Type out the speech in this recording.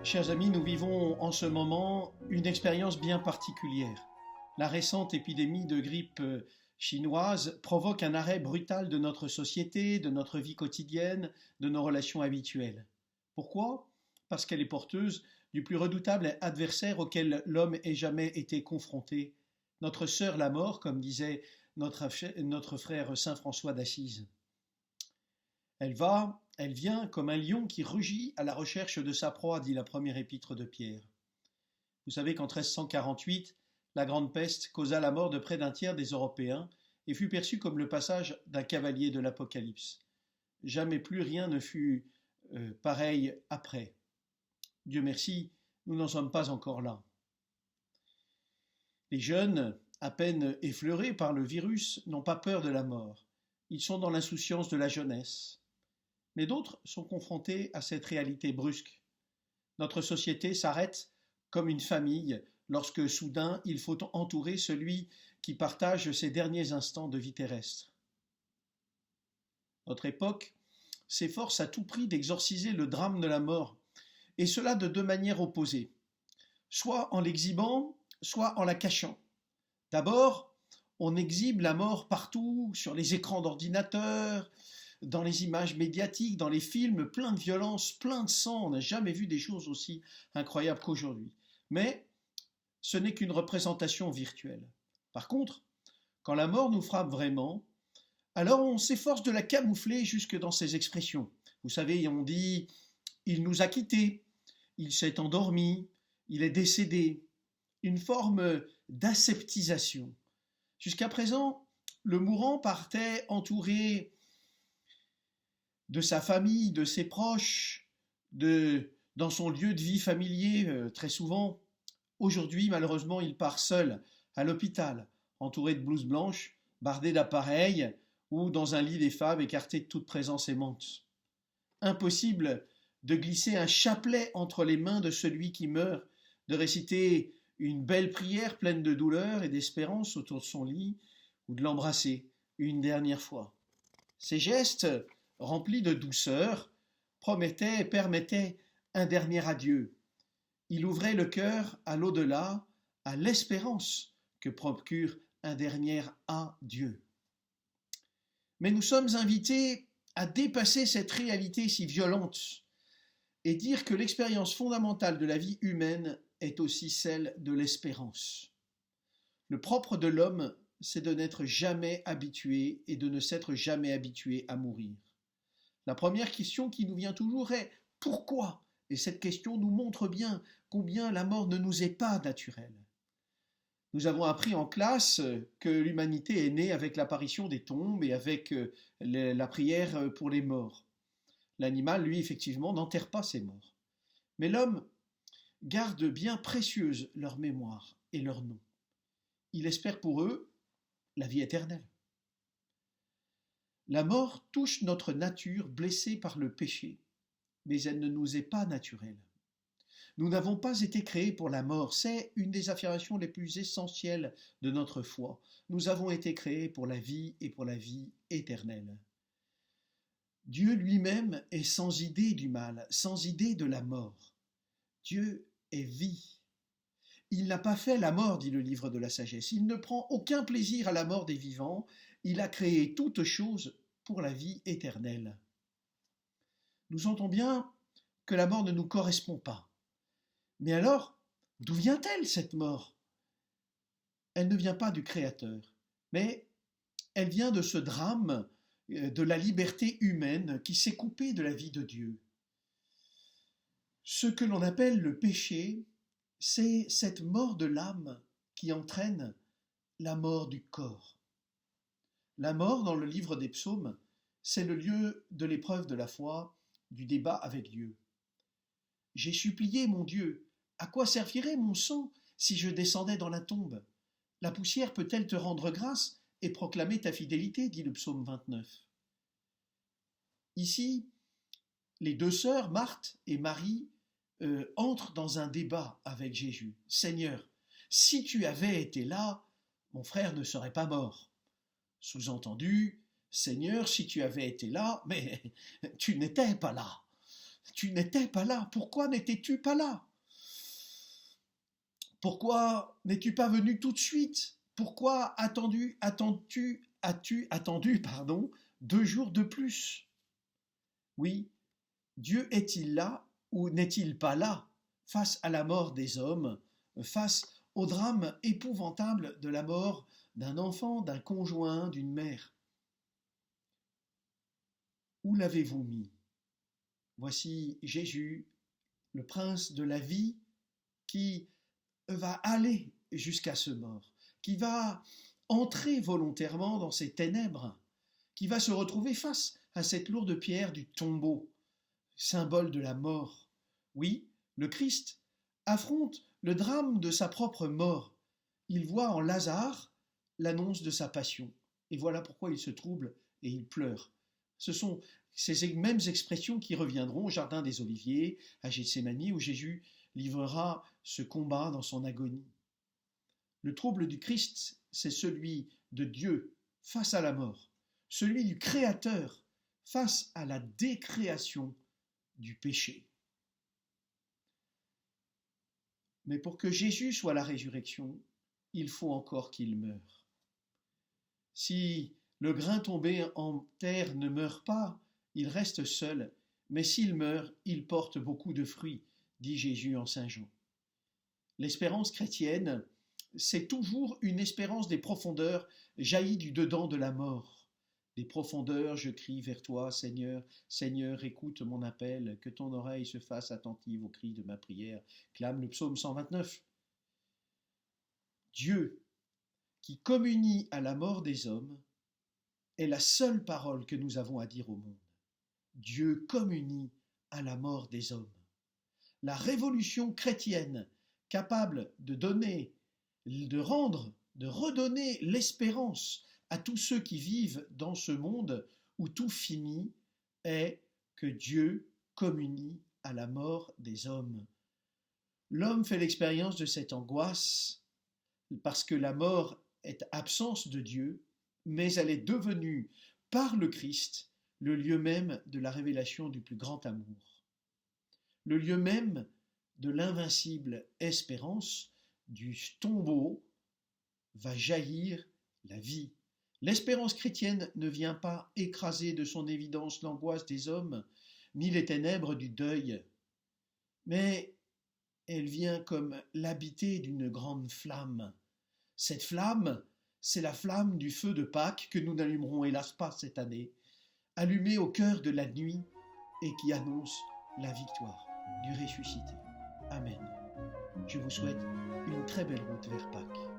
Chers amis, nous vivons en ce moment une expérience bien particulière. La récente épidémie de grippe chinoise provoque un arrêt brutal de notre société, de notre vie quotidienne, de nos relations habituelles. Pourquoi? Parce qu'elle est porteuse du plus redoutable adversaire auquel l'homme ait jamais été confronté, notre sœur la mort, comme disait notre frère Saint François d'Assise. Elle vient comme un lion qui rugit à la recherche de sa proie, dit la première épître de Pierre. Vous savez qu'en 1348, la grande peste causa la mort de près d'un tiers des Européens et fut perçue comme le passage d'un cavalier de l'Apocalypse. Jamais plus rien ne fut pareil après. Dieu merci, nous n'en sommes pas encore là. Les jeunes, à peine effleurés par le virus, n'ont pas peur de la mort. Ils sont dans l'insouciance de la jeunesse. Mais d'autres sont confrontés à cette réalité brusque. Notre société s'arrête comme une famille lorsque soudain il faut entourer celui qui partage ses derniers instants de vie terrestre. Notre époque s'efforce à tout prix d'exorciser le drame de la mort, et cela de deux manières opposées, soit en l'exhibant, soit en la cachant. D'abord, on exhibe la mort partout, sur les écrans d'ordinateur, dans les images médiatiques, dans les films, plein de violence, plein de sang. On n'a jamais vu des choses aussi incroyables qu'aujourd'hui. Mais ce n'est qu'une représentation virtuelle. Par contre, quand la mort nous frappe vraiment, alors on s'efforce de la camoufler jusque dans ses expressions. Vous savez, on dit « il nous a quittés »,« il s'est endormi »,« il est décédé », une forme d'aseptisation. Jusqu'à présent, le mourant partait entouré de sa famille, de ses proches, dans son lieu de vie familier, très souvent. Aujourd'hui, malheureusement, il part seul, à l'hôpital, entouré de blouses blanches, bardé d'appareils, ou dans un lit des femmes écarté de toute présence aimante. Impossible de glisser un chapelet entre les mains de celui qui meurt, de réciter une belle prière pleine de douleur et d'espérance autour de son lit, ou de l'embrasser une dernière fois. Ces gestes rempli de douceur, promettait et permettait un dernier adieu. Il ouvrait le cœur à l'au-delà, à l'espérance que procure un dernier adieu. Mais nous sommes invités à dépasser cette réalité si violente et dire que l'expérience fondamentale de la vie humaine est aussi celle de l'espérance. Le propre de l'homme, c'est de n'être jamais habitué et de ne s'être jamais habitué à mourir. La première question qui nous vient toujours est « pourquoi ?» Et cette question nous montre bien combien la mort ne nous est pas naturelle. Nous avons appris en classe que l'humanité est née avec l'apparition des tombes et avec la prière pour les morts. L'animal, lui, effectivement, n'enterre pas ses morts. Mais l'homme garde bien précieuse leur mémoire et leur nom. Il espère pour eux la vie éternelle. La mort touche notre nature blessée par le péché, mais elle ne nous est pas naturelle. Nous n'avons pas été créés pour la mort, c'est une des affirmations les plus essentielles de notre foi. Nous avons été créés pour la vie et pour la vie éternelle. Dieu lui-même est sans idée du mal, sans idée de la mort. Dieu est vie. Il n'a pas fait la mort, dit le livre de la sagesse. Il ne prend aucun plaisir à la mort des vivants. Il a créé toutes choses pour la vie éternelle. Nous sentons bien que la mort ne nous correspond pas. Mais alors, d'où vient-elle cette mort? Elle ne vient pas du Créateur, mais elle vient de ce drame de la liberté humaine qui s'est coupée de la vie de Dieu. Ce que l'on appelle le péché, c'est cette mort de l'âme qui entraîne la mort du corps. La mort, dans le livre des psaumes, c'est le lieu de l'épreuve de la foi, du débat avec Dieu. J'ai supplié mon Dieu, à quoi servirait mon sang si je descendais dans la tombe? La poussière peut-elle te rendre grâce et proclamer ta fidélité, dit le psaume 29. Ici, les deux sœurs, Marthe et Marie, entrent dans un débat avec Jésus. Seigneur, si tu avais été là, mon frère ne serait pas mort. Sous-entendu, Seigneur, si tu avais été là, mais tu n'étais pas là. tu n'étais pas là. Pourquoi n'étais-tu pas là? Pourquoi n'es-tu pas venu tout de suite? Pourquoi as-tu attendu, 2 jours de plus? Oui, Dieu est-il là ou n'est-il pas là face à la mort des hommes, face au drame épouvantable de la mort d'un enfant, d'un conjoint, d'une mère? Où l'avez-vous mis? Voici Jésus, le prince de la vie, qui va aller jusqu'à ce mort, qui va entrer volontairement dans ces ténèbres, qui va se retrouver face à cette lourde pierre du tombeau, symbole de la mort. Oui, le Christ affronte le drame de sa propre mort. Il voit en Lazare l'annonce de sa passion. Et voilà pourquoi il se trouble et il pleure. Ce sont ces mêmes expressions qui reviendront au Jardin des Oliviers, à Gethsémani, où Jésus livrera ce combat dans son agonie. Le trouble du Christ, c'est celui de Dieu face à la mort, celui du Créateur face à la décréation du péché. Mais pour que Jésus soit la résurrection, il faut encore qu'il meure. Si le grain tombé en terre ne meurt pas, il reste seul, mais s'il meurt, il porte beaucoup de fruits, dit Jésus en Saint Jean. L'espérance chrétienne, c'est toujours une espérance des profondeurs jaillie du dedans de la mort. Des profondeurs, je crie vers toi, Seigneur, Seigneur, écoute mon appel, que ton oreille se fasse attentive au cri de ma prière, clame le psaume 129. Dieu, qui communie à la mort des hommes, est la seule parole que nous avons à dire au monde. Dieu communie à la mort des hommes. La révolution chrétienne, capable de donner, de rendre, de redonner l'espérance à tous ceux qui vivent dans ce monde où tout finit, est que Dieu communie à la mort des hommes. L'homme fait l'expérience de cette angoisse parce que la mort est absence de Dieu, mais elle est devenue, par le Christ, le lieu même de la révélation du plus grand amour, le lieu même de l'invincible espérance. Du tombeau va jaillir la vie. L'espérance chrétienne ne vient pas écraser de son évidence l'angoisse des hommes, ni les ténèbres du deuil, mais elle vient comme l'habiter d'une grande flamme. Cette flamme, c'est la flamme du feu de Pâques que nous n'allumerons hélas pas cette année, allumée au cœur de la nuit et qui annonce la victoire du ressuscité. Amen. Je vous souhaite une très belle route vers Pâques.